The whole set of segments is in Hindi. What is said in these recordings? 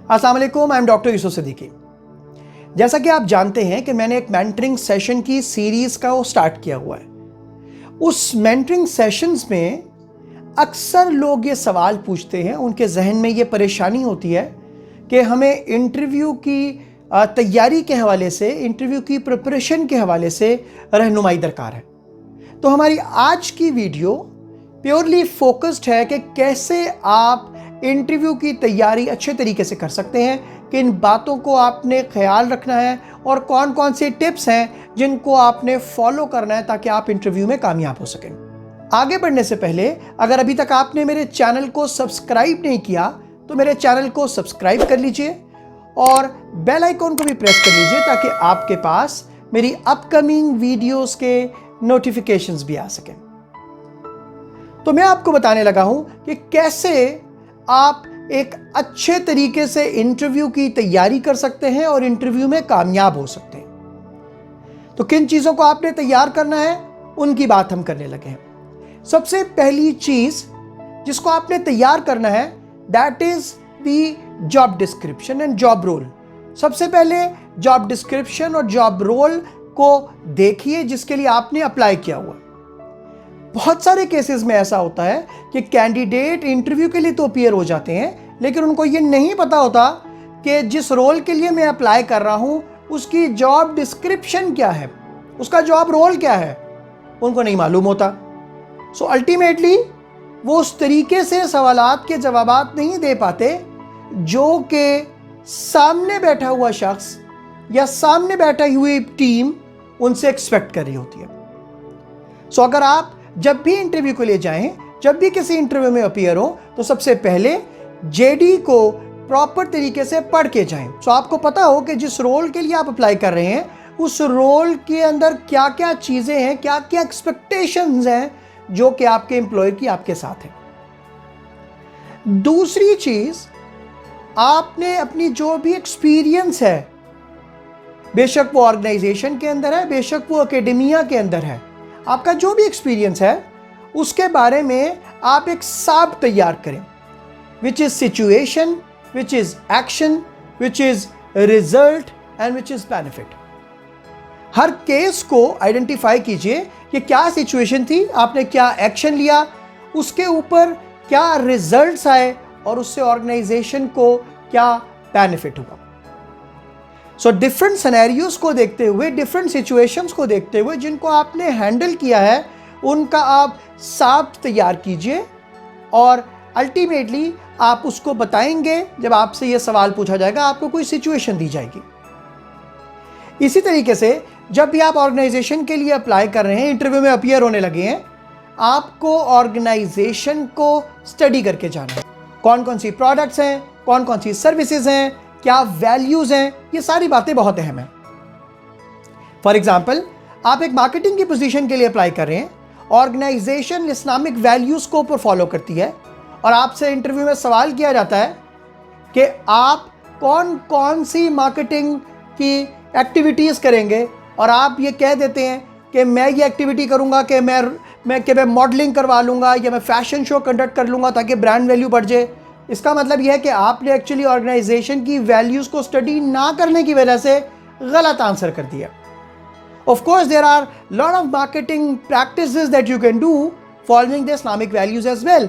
अस्सलाम वालेकुम, I am doctor Yusuf Siddiqui. जैसा कि आप जानते हैं कि मैंने एक मेंटरिंग सेशन की सीरीज़ का वो स्टार्ट किया हुआ है। उस मेंटरिंग सेशंस में अक्सर लोग ये सवाल पूछते हैं, उनके जहन में ये परेशानी होती है कि हमें इंटरव्यू की तैयारी के हवाले से, इंटरव्यू की प्रिपरेशन के हवाले से रहनुमाई दरकार है। तो हमारी आज की वीडियो प्योरली फोकस्ड है कि कैसे आप इंटरव्यू की तैयारी अच्छे तरीके से कर सकते हैं, किन बातों को आपने ख्याल रखना है और कौन कौन से टिप्स हैं जिनको आपने फॉलो करना है ताकि आप इंटरव्यू में कामयाब हो सकें। आगे बढ़ने से पहले अगर अभी तक आपने मेरे चैनल को सब्सक्राइब नहीं किया तो मेरे चैनल को सब्सक्राइब कर लीजिए और बेल आइकॉन को भी प्रेस कर लीजिए ताकि आपके पास मेरी अपकमिंग वीडियोस के नोटिफिकेशंस भी आ सकें। तो मैं आपको बताने लगा हूं कि कैसे आप एक अच्छे तरीके से इंटरव्यू की तैयारी कर सकते हैं और इंटरव्यू में कामयाब हो सकते हैं। तो किन चीज़ों को आपने तैयार करना है उनकी बात हम करने लगे हैं। सबसे पहली चीज़ जिसको आपने तैयार करना है that is the job description and job role. सबसे पहले जॉब डिस्क्रिप्शन और जॉब रोल को देखिए जिसके लिए आपने अप्लाई किया हुआ। बहुत सारे केसेस में ऐसा होता है कि कैंडिडेट इंटरव्यू के लिए तो अपीयर हो जाते हैं लेकिन उनको ये नहीं पता होता कि जिस रोल के लिए मैं अप्लाई कर रहा हूं उसकी जॉब डिस्क्रिप्शन क्या है, उसका जॉब रोल क्या है, उनको नहीं मालूम होता। सो अल्टीमेटली वो उस तरीके से सवालात के जवाबात नहीं दे पाते जो कि सामने बैठा हुआ शख्स या सामने बैठी हुई टीम उनसे एक्सपेक्ट कर रही होती है। सो अगर आप जब भी इंटरव्यू के लिए जाएं, जब भी किसी इंटरव्यू में अपीयर हो तो सबसे पहले जेडी को प्रॉपर तरीके से पढ़ के जाएं। सो आपको पता हो कि जिस रोल के लिए आप अप्लाई कर रहे हैं उस रोल के अंदर क्या क्या चीज़ें हैं, क्या क्या एक्सपेक्टेशंस हैं जो कि आपके एम्प्लॉयर की आपके साथ है। दूसरी चीज़, आपने अपनी जो भी एक्सपीरियंस है, बेशक वो ऑर्गेनाइजेशन के अंदर है, बेशक वो एकेडमिया के अंदर है, आपका जो भी एक्सपीरियंस है उसके बारे में आप एक साब तैयार करें, which is situation, which is action, which is result and which is benefit. Her case को आइडेंटिफाई कीजिए कि क्या सिचुएशन थी, आपने क्या एक्शन लिया, उसके ऊपर क्या रिजल्ट्स आए और उससे ऑर्गेनाइजेशन को क्या बेनिफिट हुआ। सो डिफरेंट सिनेरियोज को देखते हुए, डिफरेंट सिचुएशंस को देखते हुए जिनको आपने हैंडल किया है उनका आप साब तैयार कीजिए और अल्टीमेटली आप उसको बताएंगे जब आपसे यह सवाल पूछा जाएगा, आपको कोई सिचुएशन दी जाएगी। इसी तरीके से जब भी आप ऑर्गेनाइजेशन के लिए अप्लाई कर रहे हैं, इंटरव्यू में अपीयर होने लगे हैं, आपको ऑर्गेनाइजेशन को स्टडी करके जाना है। कौन कौन सी प्रोडक्ट्स हैं, कौन कौन सी सर्विसेज हैं, क्या वैल्यूज हैं, ये सारी बातें बहुत अहम हैं। फॉर एग्जाम्पल, आप एक मार्केटिंग की पोजीशन के लिए अप्लाई कर रहे हैं, ऑर्गेनाइजेशन इस्लामिक वैल्यूज को ऊपर फॉलो करती है और आपसे इंटरव्यू में सवाल किया जाता है कि आप कौन कौन सी मार्केटिंग की एक्टिविटीज़ करेंगे और आप ये कह देते हैं कि मैं ये एक्टिविटी करूंगा कि मैं मॉडलिंग करवा लूँगा या मैं फैशन शो कंडक्ट कर लूँगा ताकि ब्रांड वैल्यू बढ़ जाए। इसका मतलब यह है कि आपने एक्चुअली ऑर्गेनाइजेशन की वैल्यूज़ को स्टडी ना करने की वजह से गलत आंसर कर दिया। Of course there are lot of marketing practices that you can do following the Islamic values as well.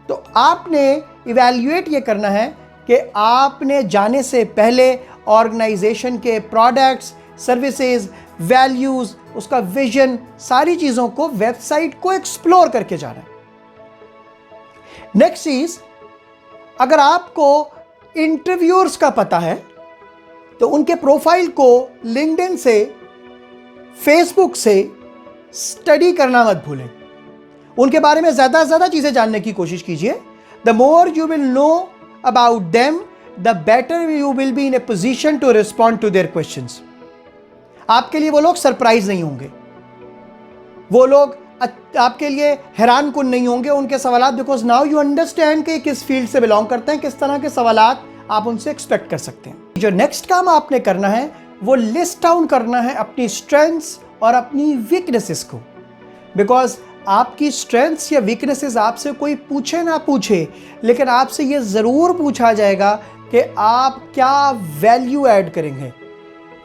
तो आपने इवैल्यूएट ये करना है कि आपने जाने से पहले ऑर्गेनाइजेशन के प्रोडक्ट्स, सर्विसेज, वैल्यूज़, उसका विजन, सारी चीज़ों को, वेबसाइट को एक्सप्लोर करके जाना है। नेक्स्ट चीज, अगर आपको इंटरव्यूअर्स का पता है तो उनके प्रोफाइल को लिंक्डइन से, फेसबुक से स्टडी करना मत भूलें। उनके बारे में ज़्यादा से ज़्यादा चीज़ें जानने की कोशिश कीजिए। The more you will know about them the better you will be in a position to respond to their questions. आपके लिए वो लोग सरप्राइज नहीं होंगे, वो लोग आपके लिए हैरान कुन नहीं होंगे उनके सवालात, बिकॉज नाउ यू अंडरस्टैंड कि किस फील्ड से बिलोंग करते हैं, किस तरह के सवालात आप उनसे एक्सपेक्ट कर सकते हैं। जो नेक्स्ट काम आपने करना है वो लिस्ट डाउन करना है अपनी स्ट्रेंथ्स और अपनी वीकनेसेस को, बिकॉज आपकी स्ट्रेंथ्स या वीकनेसेस आपसे कोई पूछे ना पूछे, लेकिन आपसे ये ज़रूर पूछा जाएगा कि आप क्या वैल्यू ऐड करेंगे।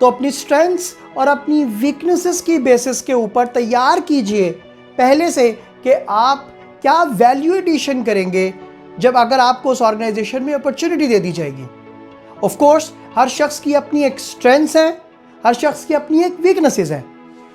तो अपनी स्ट्रेंथ्स और अपनी वीकनेसेस की बेसिस के ऊपर तैयार कीजिए पहले से कि आप क्या वैल्यू एडिशन करेंगे जब अगर आपको उस ऑर्गेनाइजेशन में अपॉर्चुनिटी दे दी जाएगी। ऑफ कोर्स हर शख्स की अपनी एक स्ट्रेंथ्स हैं, हर शख्स की अपनी एक वीकनेसेस हैं।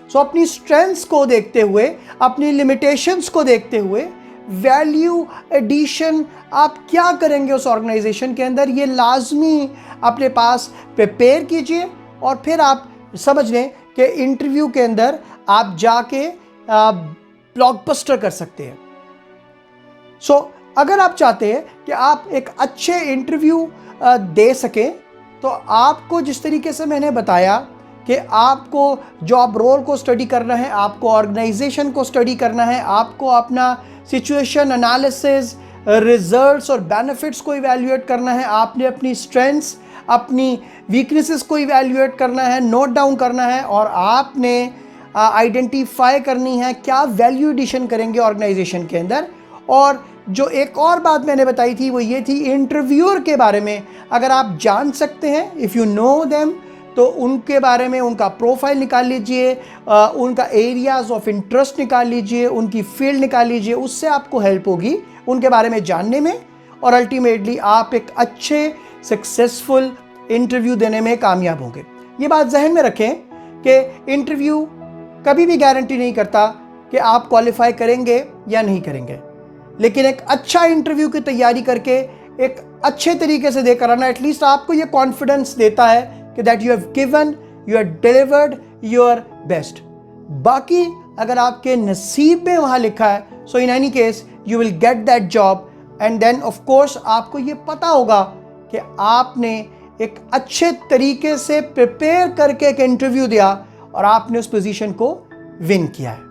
सो अपनी स्ट्रेंथ्स को देखते हुए, अपनी लिमिटेशंस को देखते हुए वैल्यू एडिशन आप क्या करेंगे उस ऑर्गेनाइजेशन के अंदर, ये लाजमी अपने पास प्रिपेयर कीजिए। और फिर आप समझ लें कि इंटरव्यू के अंदर आप जाके ब्लॉकबस्टर कर सकते हैं। सो अगर आप चाहते हैं कि आप एक अच्छे इंटरव्यू दे सकें, तो आपको जिस तरीके से मैंने बताया कि आपको जॉब रोल को स्टडी करना है, आपको ऑर्गेनाइजेशन को स्टडी करना है, आपको अपना सिचुएशन एनालिसिस, रिजल्ट्स और बेनिफिट्स को इवैल्यूएट करना है, आपने अपनी स्ट्रेंथ्स, अपनी वीकनेसेस को इवैल्यूएट करना है, नोट डाउन करना है, और आपने आइडेंटिफाई करनी है क्या वैल्यू एडिशन करेंगे ऑर्गेनाइजेशन के अंदर। और जो एक और बात मैंने बताई थी वो ये थी इंटरव्यूअर के बारे में। अगर आप जान सकते हैं, इफ़ यू नो देम, तो उनके बारे में उनका प्रोफाइल निकाल लीजिए, उनका एरियाज ऑफ इंटरेस्ट निकाल लीजिए, उनकी फील्ड निकाल लीजिए। उससे आपको हेल्प होगी उनके बारे में जानने में, और अल्टीमेटली आप एक अच्छे सक्सेसफुल इंटरव्यू देने में कामयाब होंगे। ये बात जहन में रखें कि इंटरव्यू कभी भी गारंटी नहीं करता कि आप क्वालिफाई करेंगे या नहीं करेंगे, लेकिन एक अच्छा इंटरव्यू की तैयारी करके एक अच्छे तरीके से देकर आना एटलीस्ट आपको ये कॉन्फिडेंस देता है कि that you have given, you have delivered your best. बाकी अगर आपके नसीब में वहाँ लिखा है, so in any case you will get that job, and then of course आपको ये पता होगा कि आपने एक अच्छे तरीके से प्रिपेयर करके एक इंटरव्यू दिया और आपने उस पोजीशन को विन किया है।